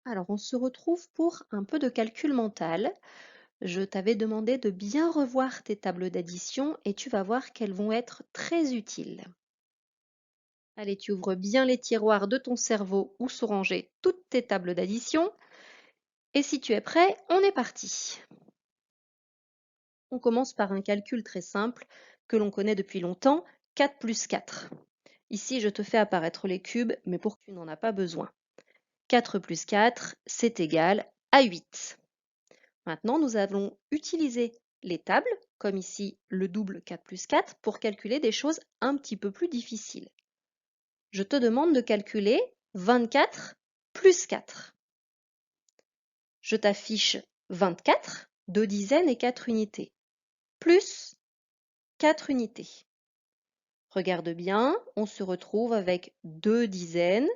Alors, on se retrouve pour un peu de calcul mental. Je t'avais demandé de bien revoir tes tables d'addition et tu vas voir qu'elles vont être très utiles. Allez, tu ouvres bien les tiroirs de ton cerveau où sont rangées toutes tes tables d'addition. Et si tu es prêt, on est parti. On commence par un calcul très simple que l'on connaît depuis longtemps, 4 plus 4. Ici, je te fais apparaître les cubes, mais pour que tu n'en as pas besoin. 4 plus 4, c'est égal à 8. Maintenant, nous allons utiliser les tables, comme ici le double 4 plus 4, pour calculer des choses un petit peu plus difficiles. Je te demande de calculer 24 plus 4. Je t'affiche 24, 2 dizaines et 4 unités, plus 4 unités. Regarde bien, on se retrouve avec 2 dizaines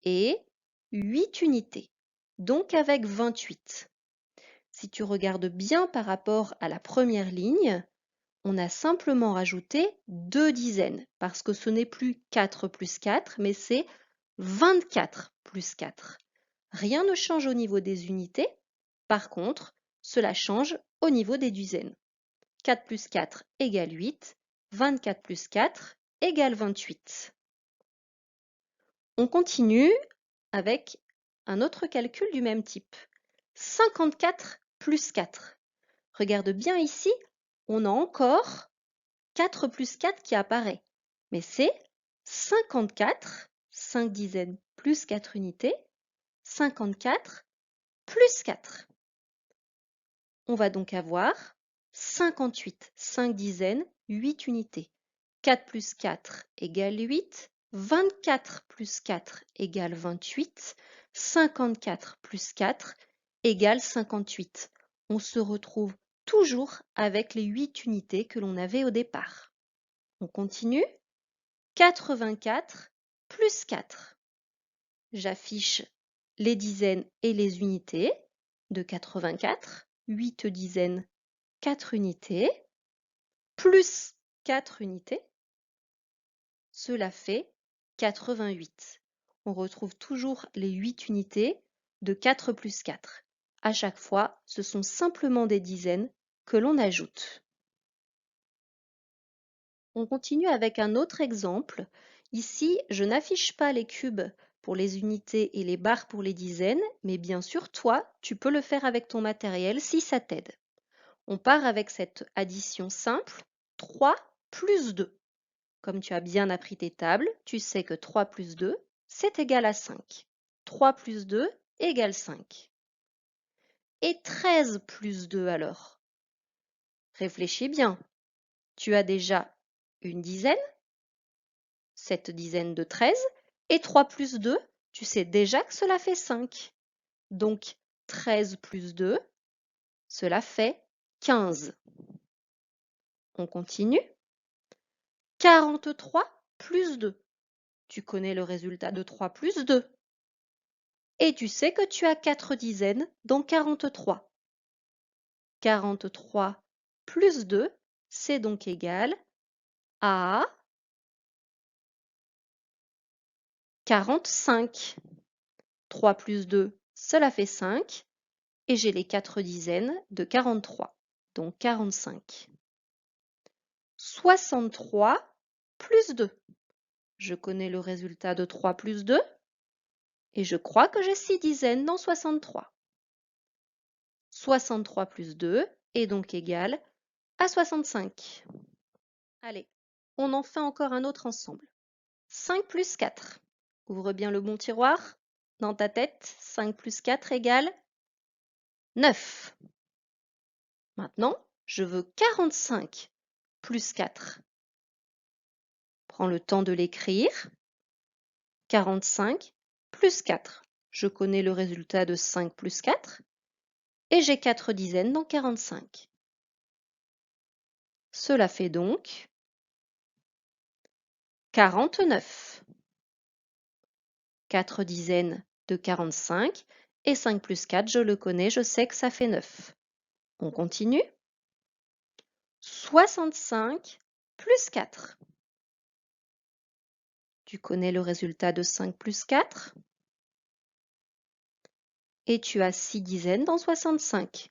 et 8 unités, donc avec 28. Si tu regardes bien par rapport à la première ligne, on a simplement rajouté 2 dizaines, parce que ce n'est plus 4 plus 4, mais c'est 24 plus 4. Rien ne change au niveau des unités, par contre, cela change au niveau des dizaines. 4 plus 4 égale 8, 24 plus 4 égale 28. On continue avec un autre calcul du même type. 54 plus 4. Regarde bien ici, on a encore 4 plus 4 qui apparaît. Mais c'est 54, 5 dizaines plus 4 unités, 54 plus 4. On va donc avoir 58, 5 dizaines, 8 unités. 4 plus 4 égale 8, 24 plus 4 égale 28, 54 plus 4 égale 58. On se retrouve toujours avec les 8 unités que l'on avait au départ. On continue. 84 plus 4. J'affiche les dizaines et les unités de 84. 8 dizaines, 4 unités, plus 4 unités. Cela fait 88. On retrouve toujours les 8 unités de 4 plus 4. À chaque fois, ce sont simplement des dizaines que l'on ajoute. On continue avec un autre exemple. Ici, je n'affiche pas les cubes pour les unités et les barres pour les dizaines, mais bien sûr, toi, tu peux le faire avec ton matériel si ça t'aide. On part avec cette addition simple, 3 plus 2. Comme tu as bien appris tes tables, tu sais que 3 plus 2, c'est égal à 5. 3 plus 2 égale 5. Et 13 plus 2 alors? Réfléchis bien. Tu as déjà une dizaine, cette dizaine de 13, et 3 plus 2, tu sais déjà que cela fait 5. Donc 13 plus 2, cela fait 15. On continue. 43 plus 2. Tu connais le résultat de 3 plus 2. Et tu sais que tu as 4 dizaines dans 43. 43 plus 2, c'est donc égal à 45. 3 plus 2, cela fait 5. Et j'ai les 4 dizaines de 43, donc 45. 63 plus 2. Je connais le résultat de 3 plus 2 et je crois que j'ai 6 dizaines dans 63. 63 plus 2 est donc égal à 65. Allez, on en fait encore un autre ensemble. 5 plus 4. Ouvre bien le bon tiroir. Dans ta tête, 5 plus 4 égale 9. Maintenant, je veux 45 plus 4. Prends le temps de l'écrire. 45 plus 4. Je connais le résultat de 5 plus 4 et j'ai 4 dizaines dans 45. Cela fait donc 49. 4 dizaines de 45 et 5 plus 4, je le connais, je sais que ça fait 9. On continue. 65 plus 4. Tu connais le résultat de 5 plus 4? et tu as 6 dizaines dans 65.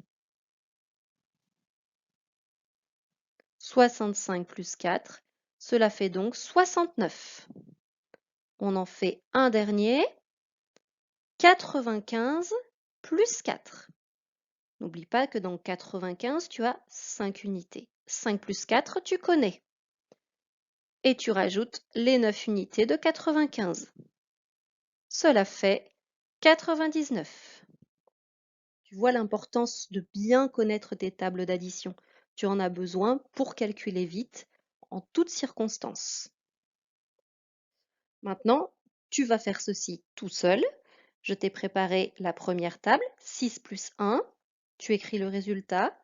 65 plus 4, cela fait donc 69. On en fait un dernier, 95 plus 4. N'oublie pas que dans 95, tu as 5 unités. 5 plus 4, tu connais. Et tu rajoutes les 9 unités de 95. Cela fait 99. Tu vois l'importance de bien connaître tes tables d'addition. Tu en as besoin pour calculer vite, en toutes circonstances. Maintenant, tu vas faire ceci tout seul. Je t'ai préparé la première table, 6 plus 1. Tu écris le résultat.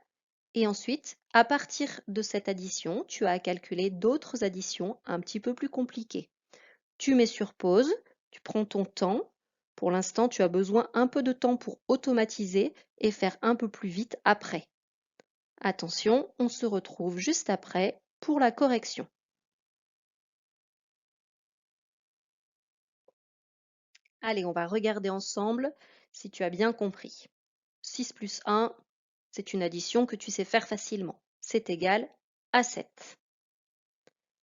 Et ensuite, à partir de cette addition, tu as à calculer d'autres additions un petit peu plus compliquées. Tu mets sur pause, tu prends ton temps. Pour l'instant, tu as besoin un peu de temps pour automatiser et faire un peu plus vite après. Attention, on se retrouve juste après pour la correction. Allez, on va regarder ensemble si tu as bien compris. 6 plus 1, c'est une addition que tu sais faire facilement. C'est égal à 7.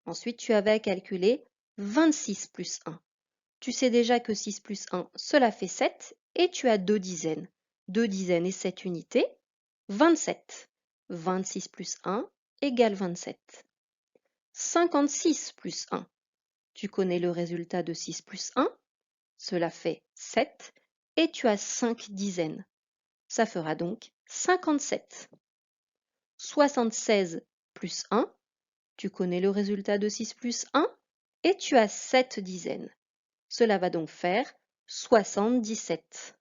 Ensuite, tu avais à calculer 26 plus 1. Tu sais déjà que 6 plus 1, cela fait 7 et tu as 2 dizaines. 2 dizaines et 7 unités, 27. 26 plus 1 égale 27. 56 plus 1. Tu connais le résultat de 6 plus 1, cela fait 7 et tu as 5 dizaines. Ça fera donc 57. 76 plus 1, tu connais le résultat de 6 plus 1 et tu as 7 dizaines. Cela va donc faire 77.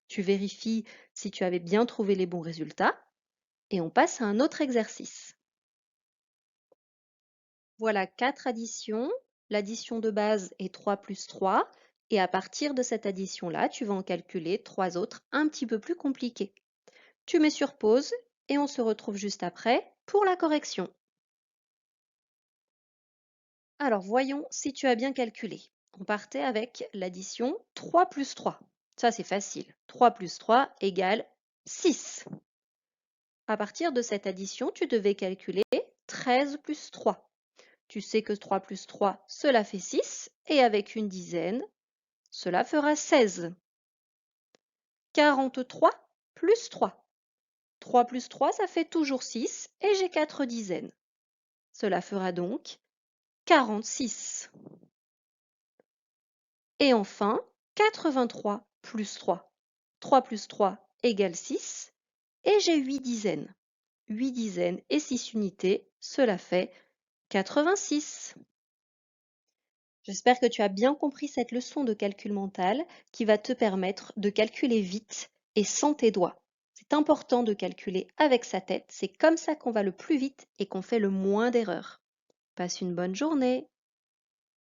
Tu vérifies si tu avais bien trouvé les bons résultats et on passe à un autre exercice. Voilà 4 additions. L'addition de base est 3 plus 3 et à partir de cette addition-là, tu vas en calculer 3 autres un petit peu plus compliquées. Tu mets sur pause et on se retrouve juste après pour la correction. Alors voyons si tu as bien calculé. On partait avec l'addition 3 plus 3. Ça c'est facile. 3 plus 3 égale 6. À partir de cette addition, tu devais calculer 13 plus 3. Tu sais que 3 plus 3, cela fait 6, et avec une dizaine, cela fera 16. 43 plus 3. 3 plus 3, ça fait toujours 6, et j'ai 4 dizaines. Cela fera donc 46. Et enfin, 83 plus 3. 3 plus 3 égale 6, et j'ai 8 dizaines. 8 dizaines et 6 unités, cela fait 86. J'espère que tu as bien compris cette leçon de calcul mental qui va te permettre de calculer vite et sans tes doigts. C'est important de calculer avec sa tête, c'est comme ça qu'on va le plus vite et qu'on fait le moins d'erreurs. Passe une bonne journée.